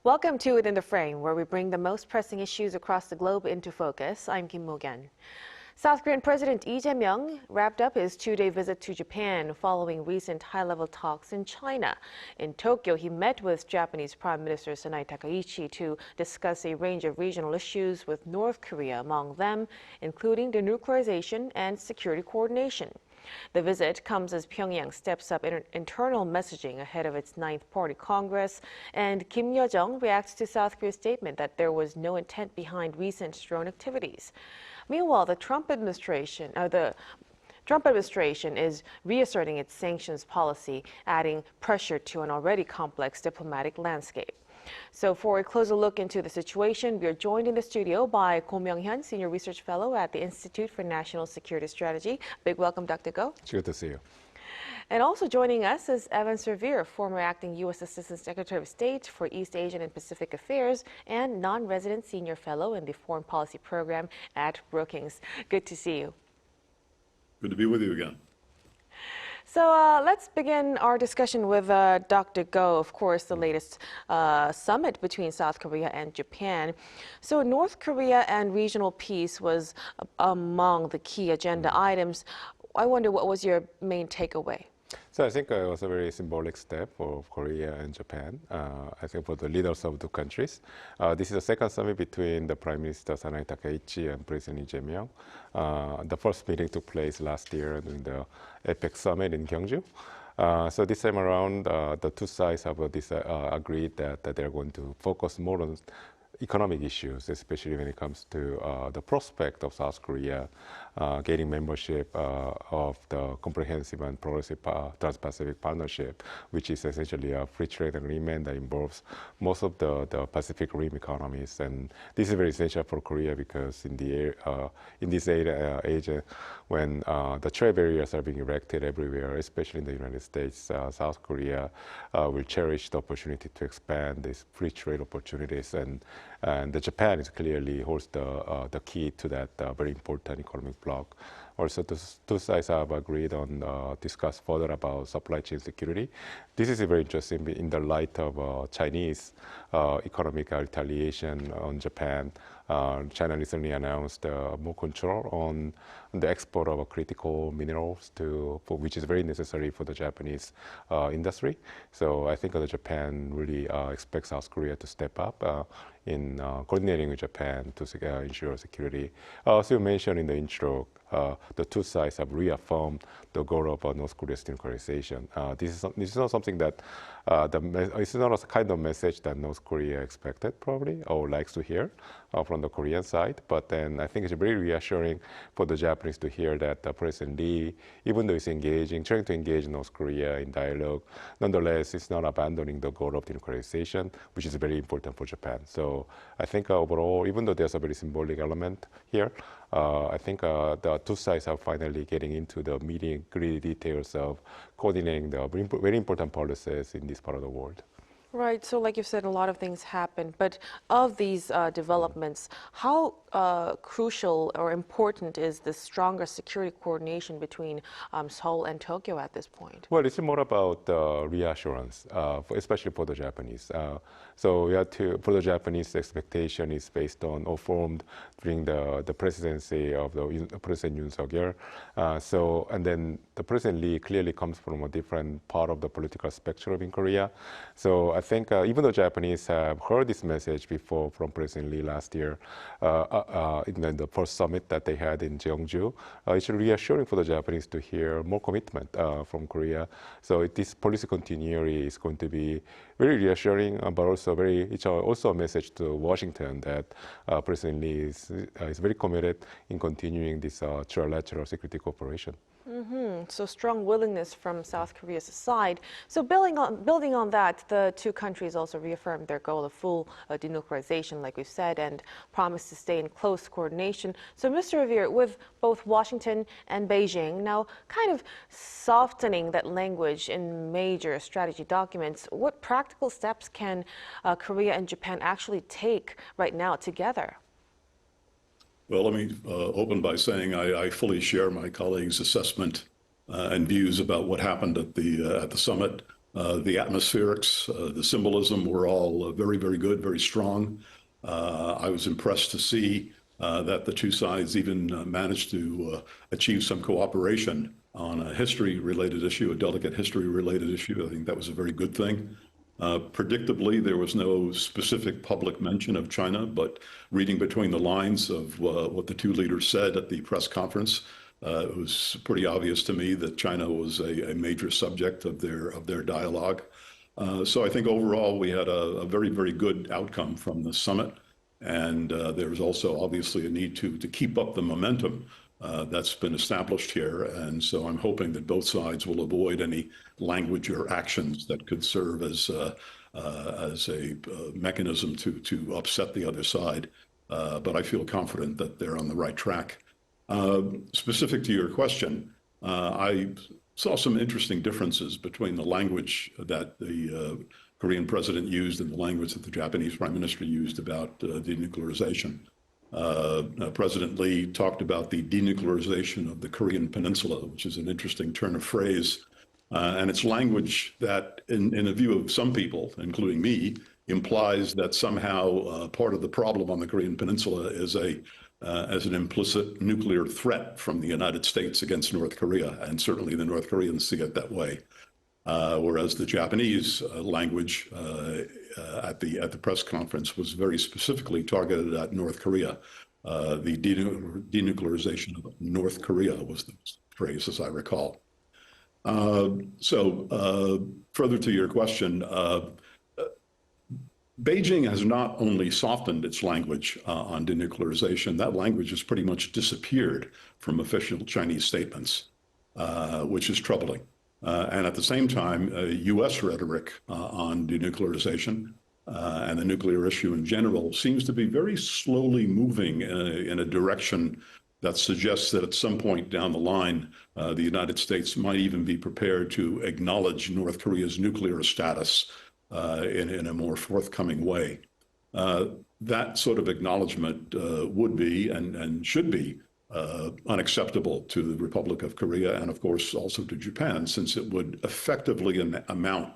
Welcome to Within the Frame, where we bring the most pressing issues across the globe into focus. I'm Kim Mok-yeon. South Korean President Lee Jae Myung wrapped up his two-day visit to Japan following recent high-level talks in China. In Tokyo, he met with Japanese Prime Minister Sanae Takaichi to discuss a range of regional issues with North Korea, among them including denuclearization and security coordination. The visit comes as Pyongyang steps up internal messaging ahead of its Ninth Party Congress, and Kim Yo-jong reacts to South Korea's statement that there was no intent behind recent drone activities. Meanwhile, the Trump administration is reasserting its sanctions policy, adding pressure to an already complex diplomatic landscape. So for a closer look into the situation, we are joined in the studio by Go Myung-hyun, Senior Research Fellow at the Institute for National Security Strategy. Big welcome, Dr. Go. It's good to see you. And also joining us is Evan Servier, former acting U.S. Assistant Secretary of State for East Asian and Pacific Affairs and non-resident Senior Fellow in the Foreign Policy Program at Brookings. Good to see you. Good to be with you again. So let's begin our discussion with Dr. Go, of course, the latest summit between South Korea and Japan. So North Korea and regional peace was among the key agenda items. I wonder, what was your main takeaway? So I think it was a very symbolic step for Korea and Japan, I think for the leaders of the countries. This is the second summit between the Prime Minister Sanae Takaichi and President Lee Jae Myung. The first meeting took place last year during the APEC summit in Gyeongju. So this time around, the two sides have agreed that they're going to focus more on economic issues, especially when it comes to the prospect of South Korea gaining membership of the Comprehensive and Progressive Trans-Pacific Partnership, which is essentially a free trade agreement that involves most of the Pacific Rim economies. And this is very essential for Korea because in this age when the trade barriers are being erected everywhere, especially in the United States, South Korea will cherish the opportunity to expand these free trade opportunities, and the Japan is clearly holds the key to that very important economic bloc. Also, the two sides have agreed on discuss further about supply chain security. This is very interesting in the light of Chinese economic retaliation on Japan. China recently announced more control on the export of critical minerals, which is very necessary for the Japanese industry. So I think that Japan really expects South Korea to step up in coordinating with Japan to ensure security. As you mentioned in the intro, the two sides have reaffirmed the goal of North Korea's denuclearization. This is not something that it's not a kind of message that North Korea expected probably or likes to hear from the Korean side. But then I think it's very reassuring for the Japanese to hear that President Lee, even though he's trying to engage North Korea in dialogue, nonetheless, he's not abandoning the goal of denuclearization, which is very important for Japan. So I think overall, even though there's a very symbolic element here, I think the two sides are finally getting into the nitty-gritty details of coordinating the very important policies in this part of the world. Right. So like you said, a lot of things happened. But of these developments, how crucial or important is the stronger security coordination between Seoul and Tokyo at this point? Well, it's more about reassurance, especially for the Japanese. So for the Japanese, expectation is based on or formed during the presidency of the President Yoon Suk-yeol. And then the President Lee clearly comes from a different part of the political spectrum in Korea. So I think even though Japanese have heard this message before from President Lee last year, in the first summit that they had in Gyeongju, it's reassuring for the Japanese to hear more commitment from Korea. So this policy continuity is going to be very reassuring, but also it's also a message to Washington that President Lee is very committed in continuing this trilateral security cooperation. So strong willingness from South Korea's side. So building on that, the two countries also reaffirmed their goal of full denuclearization, like we've said, and promised to stay in close coordination. So Mr. Revere, with both Washington and Beijing now kind of softening that language in major strategy documents, what practical steps can Korea and Japan actually take right now together? Well, let me open by saying I fully share my colleagues' assessment and views about what happened at the summit. The atmospherics, the symbolism were all very, very good, very strong. I was impressed to see that the two sides even managed to achieve some cooperation on a history-related issue, a delicate history-related issue. I think that was a very good thing. Predictably, there was no specific public mention of China, but reading between the lines of what the two leaders said at the press conference, it was pretty obvious to me that China was a major subject of their dialogue. So I think overall we had a very, very good outcome from the summit. And there was also obviously a need to keep up the momentum that's been established here. And so I'm hoping that both sides will avoid any language or actions that could serve as a mechanism to upset the other side. But I feel confident that they're on the right track. Specific to your question, I saw some interesting differences between the language that the Korean president used and the language that the Japanese prime minister used about denuclearization. President Lee talked about the denuclearization of the Korean peninsula, which is an interesting turn of phrase. And it's language that, in the view of some people, including me, implies that somehow part of the problem on the Korean peninsula is as an implicit nuclear threat from the United States against North Korea, and certainly the North Koreans see it that way. Whereas the Japanese language at the press conference was very specifically targeted at North Korea. The denuclearization of North Korea was the phrase, as I recall. Further to your question, Beijing has not only softened its language on denuclearization, that language has pretty much disappeared from official Chinese statements, which is troubling. And at the same time, U.S. rhetoric on denuclearization and the nuclear issue in general seems to be very slowly moving in a direction that suggests that at some point down the line, the United States might even be prepared to acknowledge North Korea's nuclear status in a more forthcoming way. That sort of acknowledgement would be and should be unacceptable to the Republic of Korea and, of course, also to Japan, since it would effectively amount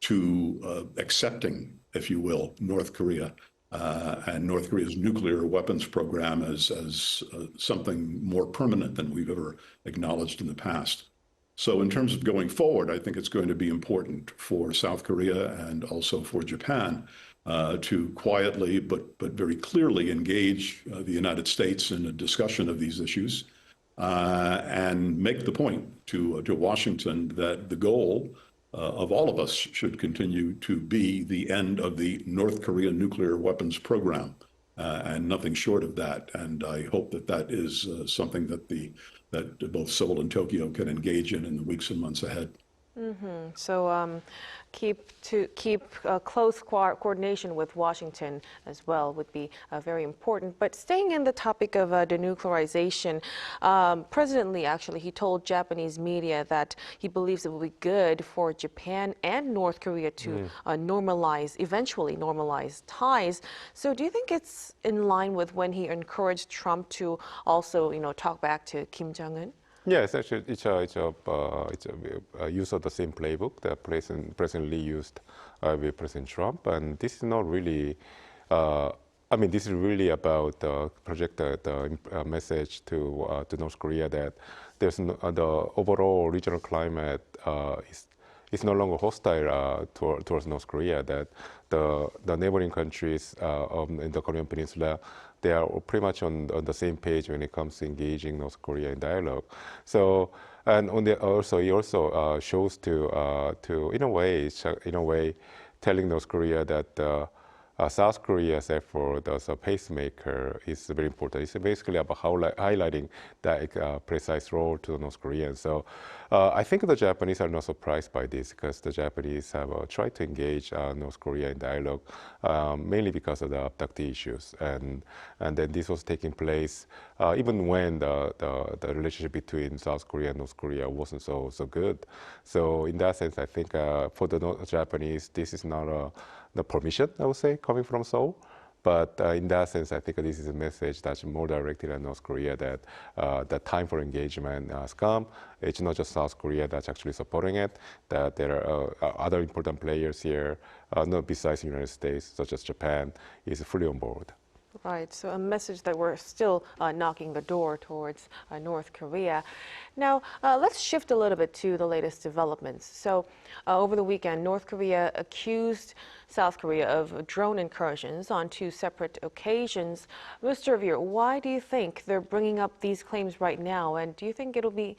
to accepting, if you will, North Korea and North Korea's nuclear weapons program as something more permanent than we've ever acknowledged in the past. So in terms of going forward, I think it's going to be important for South Korea and also for Japan to quietly but very clearly engage the United States in a discussion of these issues and make the point to Washington that the goal of all of us should continue to be the end of the North Korean nuclear weapons program and nothing short of that. And I hope that that is something that both Seoul and Tokyo can engage in the weeks and months ahead. Mm-hmm. So keep close coordination with Washington as well would be very important. But staying in the topic of denuclearization, President Lee actually, he told Japanese media that he believes it will be good for Japan and North Korea to eventually normalize ties. So do you think it's in line with when he encouraged Trump to also, talk back to Kim Jong-un? Yes, actually, it's a use of the same playbook that President Lee used with President Trump, and this is not really. This is really about project the message to North Korea that there's the overall regional climate is no longer hostile towards North Korea. That the neighboring countries in the Korean Peninsula, they are pretty much on the same page when it comes to engaging North Korea in dialogue. So, and he also shows to in a way telling North Korea that South Korea's effort as a pacemaker is very important. It's basically about highlighting that precise role to the North Koreans. So I think the Japanese are not surprised by this because the Japanese have tried to engage North Korea in dialogue, mainly because of the abductee issues. And then this was taking place even when the relationship between South Korea and North Korea wasn't so good. So in that sense, I think for the Japanese, this is not the permission, I would say, coming from Seoul. But in that sense, I think this is a message that's more directed at North Korea that the time for engagement has come. It's not just South Korea that's actually supporting it, that there are other important players here, not besides the United States, such as Japan, is fully on board. Right, so a message that we're still knocking the door towards North Korea. Now, let's shift a little bit to the latest developments. So, over the weekend, North Korea accused South Korea of drone incursions on two separate occasions. Mr. Revere, why do you think they're bringing up these claims right now? And do you think it'll be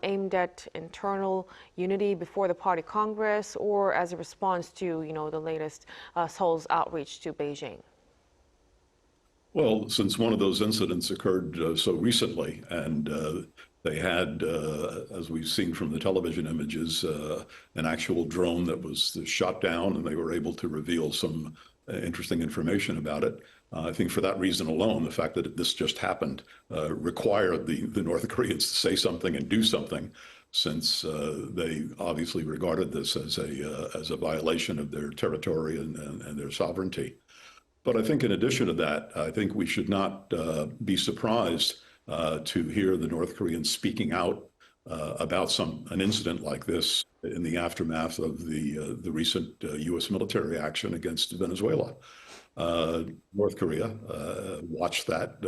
aimed at internal unity before the Party Congress or as a response to, the latest Seoul's outreach to Beijing? Well, since one of those incidents occurred so recently, and they had, as we've seen from the television images, an actual drone that was shot down, and they were able to reveal some interesting information about it. I think for that reason alone, the fact that this just happened required the North Koreans to say something and do something, since they obviously regarded this as a violation of their territory and their sovereignty. But I think in addition to that, I think we should not be surprised to hear the North Koreans speaking out about an incident like this in the aftermath of the recent U.S. military action against Venezuela. North Korea watched that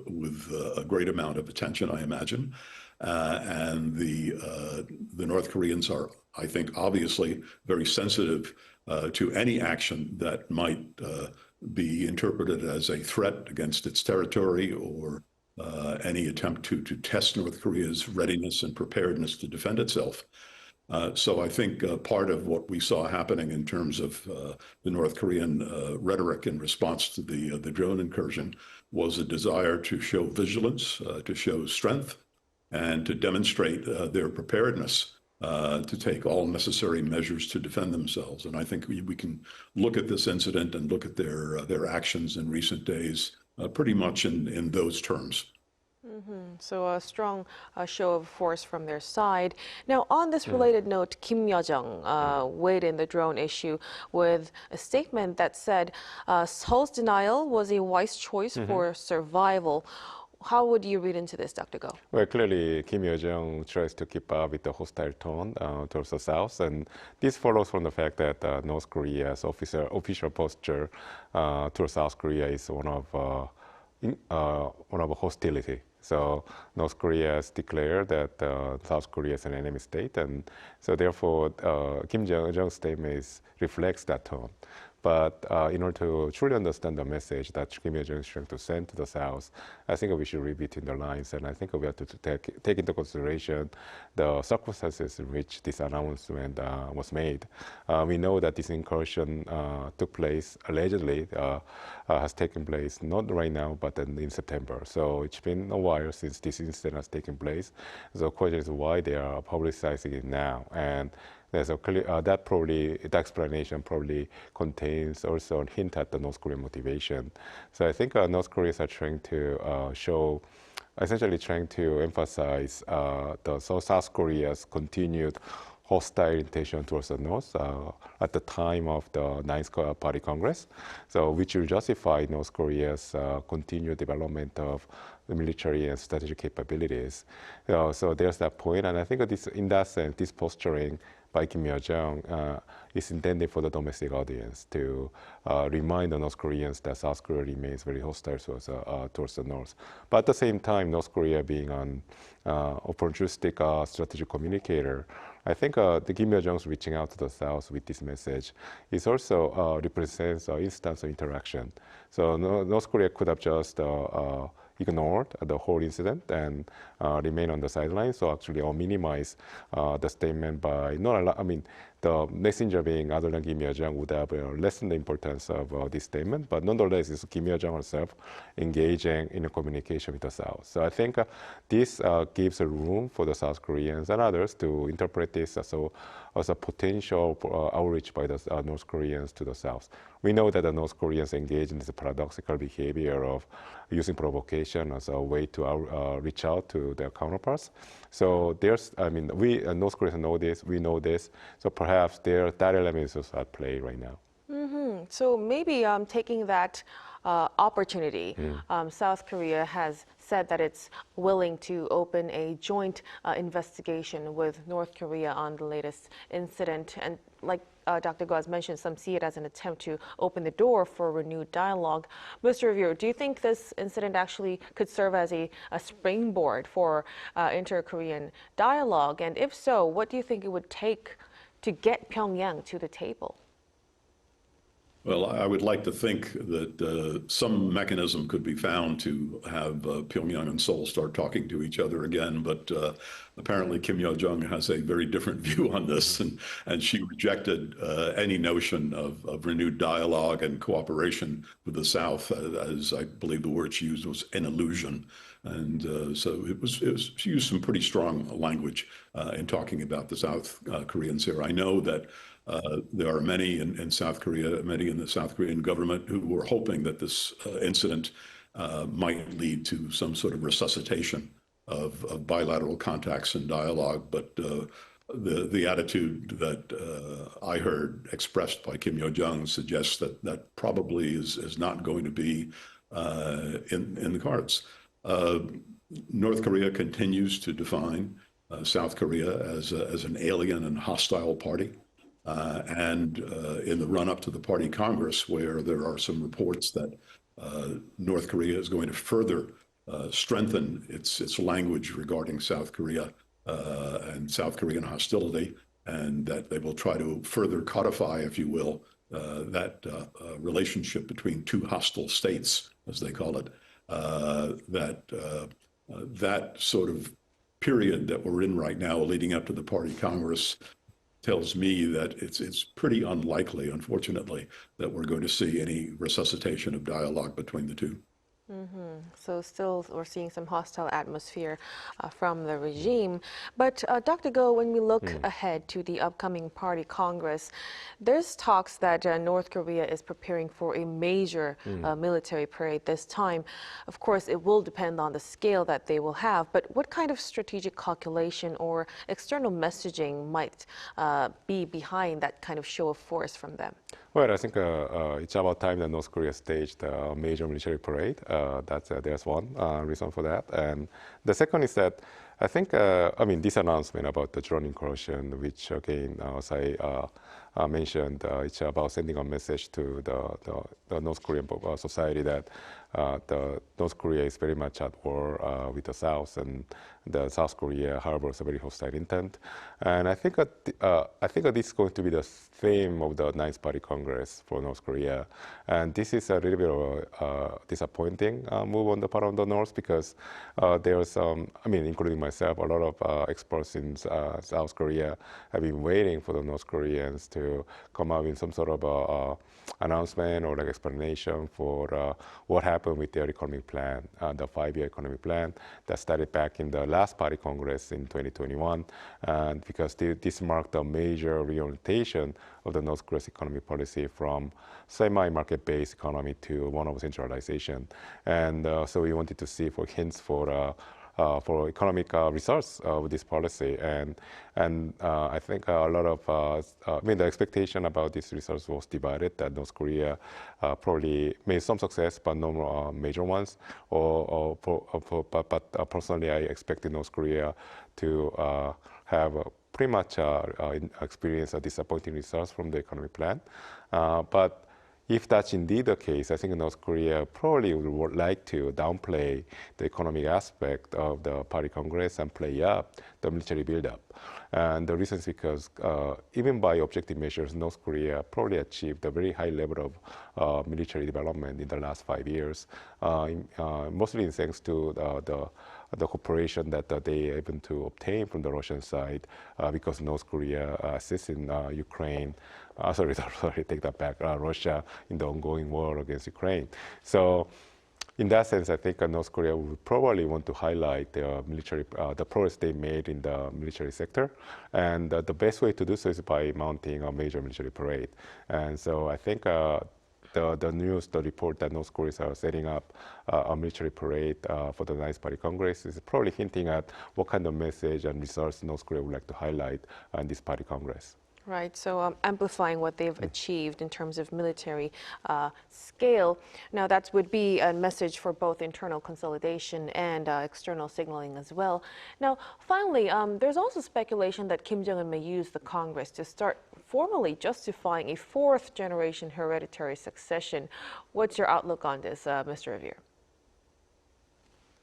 with a great amount of attention, I imagine. And the North Koreans are, I think, obviously very sensitive to any action that might be interpreted as a threat against its territory or any attempt to test North Korea's readiness and preparedness to defend itself. So I think part of what we saw happening in terms of the North Korean rhetoric in response to the drone incursion was a desire to show vigilance, to show strength, and to demonstrate their preparedness to take all necessary measures to defend themselves. And I think we can look at this incident and look at their actions in recent days pretty much in those terms. So a strong show of force from their side. Now, on this related note, Kim Yo-jong weighed in the drone issue with a statement that said Seoul's denial was a wise choice for survival. How would you read into this, Dr. Go? Well, clearly, Kim Yo-jong tries to keep up with the hostile tone towards the South, and this follows from the fact that North Korea's official posture towards South Korea is one of hostility. So North Korea has declared that South Korea is an enemy state, and so therefore Kim Yo-jong's statement reflects that tone. But in order to truly understand the message that Kim Yo-jong is trying to send to the South, I think we should read between the lines, and I think we have to take into consideration the circumstances in which this announcement was made. We know that this incursion took place, allegedly, has taken place, not right now, but in September. So it's been a while since this incident has taken place. So the question is why they are publicizing it now. And there's a clear, the explanation probably contains also a hint at the North Korean motivation. So I think North Koreans are trying to essentially trying to emphasize South Korea's continued hostile intention towards the North at the time of the Ninth Party Congress, so which will justify North Korea's continued development of the military and strategic capabilities. So there's that point, and I think this, in that sense, this posturing by Kim Yo-jong is intended for the domestic audience to remind the North Koreans that South Korea remains very hostile towards the North. But at the same time, North Korea being an opportunistic strategic communicator, I think the Kim Yo-jong's reaching out to the South with this message is also represents an instance of interaction. So North Korea could have just ignored the whole incident and remain on the sidelines. So actually, or minimize the statement by the messenger being other than Kim Yo-jong would have lessened the importance of this statement. But nonetheless, it's Kim Yo-jong herself engaging in a communication with the South. So I think this gives a room for the South Koreans and others to interpret this as a potential outreach by the North Koreans to the South. We know that the North Koreans engage in this paradoxical behavior of using provocation as a way to reach out to their counterparts. So we North Koreans know this, we know this. So perhaps that element is also at play right now. So maybe taking that opportunity, South Korea has said that it's willing to open a joint investigation with North Korea on the latest incident. And like Dr. Go has mentioned, some see it as an attempt to open the door for renewed dialogue. Mr. Revere, do you think this incident actually could serve as a springboard for inter-Korean dialogue? And if so, what do you think it would take to get Pyongyang to the table? Well, I would like to think that some mechanism could be found to have Pyongyang and Seoul start talking to each other again. But apparently Kim Yo-jong has a very different view on this, and she rejected any notion of renewed dialogue and cooperation with the South, as I believe the word she used was an illusion. And so she used some pretty strong language in talking about the South Koreans here. I know that there are many in South Korea, many in the South Korean government who were hoping that this incident might lead to some sort of resuscitation of bilateral contacts and dialogue. But the attitude that I heard expressed by Kim Yo-jong suggests that that probably is not going to be in the cards. North Korea continues to define South Korea as an alien and hostile party. And in the run-up to the Party Congress, where there are some reports that North Korea is going to further strengthen its language regarding South Korea and South Korean hostility, and that they will try to further codify, if you will, that relationship between two hostile states, as they call it, that sort of period that we're in right now, leading up to the Party Congress, tells me that it's pretty unlikely, unfortunately, that we're going to see any resuscitation of dialogue between the two. So still we're seeing some hostile atmosphere from the regime. But Dr. Go, when we look ahead to the upcoming Party Congress, there's talks that North Korea is preparing for a major military parade this time. Of course, it will depend on the scale that they will have, but what kind of strategic calculation or external messaging might be behind that kind of show of force from them? Well, I think it's about time that North Korea staged a major military parade. There's one reason for that. And the second is that I think, this announcement about the drone incursion, which again, as I mentioned, it's about sending a message to the North Korean society that the North Korea is very much at war with the South, and the South Korea harbors a very hostile intent. And I think this is going to be the theme of the Ninth Party Congress for North Korea. And this is a little bit of a disappointing move on the part of the North, because there's, including myself, a lot of experts in South Korea have been waiting for the North Koreans to come out with some sort of announcement or like explanation for what happened with their economic plan, the 5-year economic plan that started back in the last Party Congress in 2021, and because this marked a major reorientation of the North Korea's economic policy from semi-market-based economy to one of centralization. And so we wanted to see for hints for economic results of this policy, and I think a lot of the expectation about these results was divided. That North Korea probably made some success, but no major ones. But personally, I expected North Korea to have pretty much experience disappointing results from the economic plan, but if that's indeed the case, I think North Korea probably would like to downplay the economic aspect of the Party Congress and play up the military buildup. And the reason is because even by objective measures, North Korea probably achieved a very high level of military development in the last 5 years, mostly thanks to the cooperation that they are able to obtain from the Russian side, because North Korea assists in Ukraine. Sorry, take that back. Russia in the ongoing war against Ukraine. So, in that sense, I think North Korea would probably want to highlight the military, the progress they made in the military sector, and the best way to do so is by mounting a major military parade. And so, I think the news, the report that North Korea is setting up a military parade for the Ninth Party Congress is probably hinting at what kind of message and results North Korea would like to highlight in this Party Congress. Right, so amplifying what they've achieved in terms of military scale. Now, that would be a message for both internal consolidation and external signaling as well. Now, finally, there's also speculation that Kim Jong-un may use the Congress to start formally justifying a fourth-generation hereditary succession. What's your outlook on this, Mr. Revere?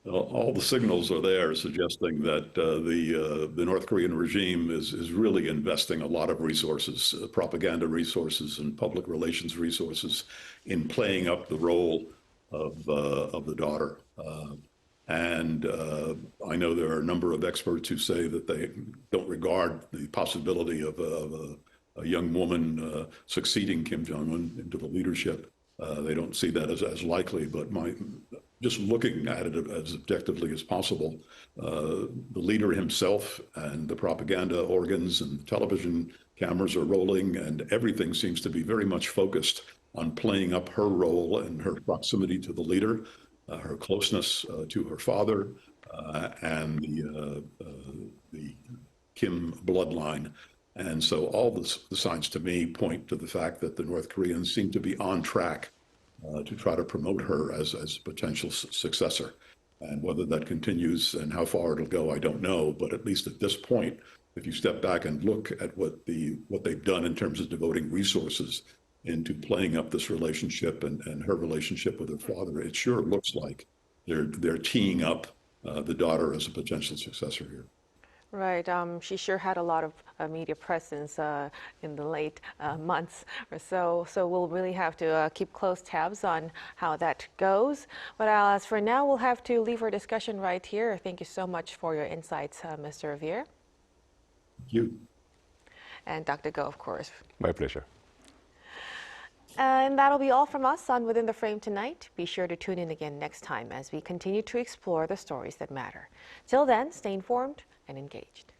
All the signals are there suggesting that the North Korean regime is really investing a lot of resources, propaganda resources and public relations resources in playing up the role of the daughter. And I know there are a number of experts who say that they don't regard the possibility of a young woman succeeding Kim Jong-un into the leadership. They don't see that as likely, but just looking at it as objectively as possible, the leader himself and the propaganda organs and television cameras are rolling, and everything seems to be very much focused on playing up her role and her proximity to the leader, her closeness to her father, and the Kim bloodline. And so all the signs to me point to the fact that the North Koreans seem to be on track to try to promote her as a potential successor. And whether that continues and how far it'll go, I don't know. But at least at this point, if you step back and look at what they've done in terms of devoting resources into playing up this relationship and her relationship with her father, it sure looks like they're teeing up the daughter as a potential successor here. Right. She sure had a lot of media presence in the late months or so. So we'll really have to keep close tabs on how that goes. But as for now, we'll have to leave our discussion right here. Thank you so much for your insights, Mr. Revere. Thank you. And Dr. Go, of course. My pleasure. And that'll be all from us on Within the Frame tonight. Be sure to tune in again next time as we continue to explore the stories that matter. Till then, stay informed and engaged.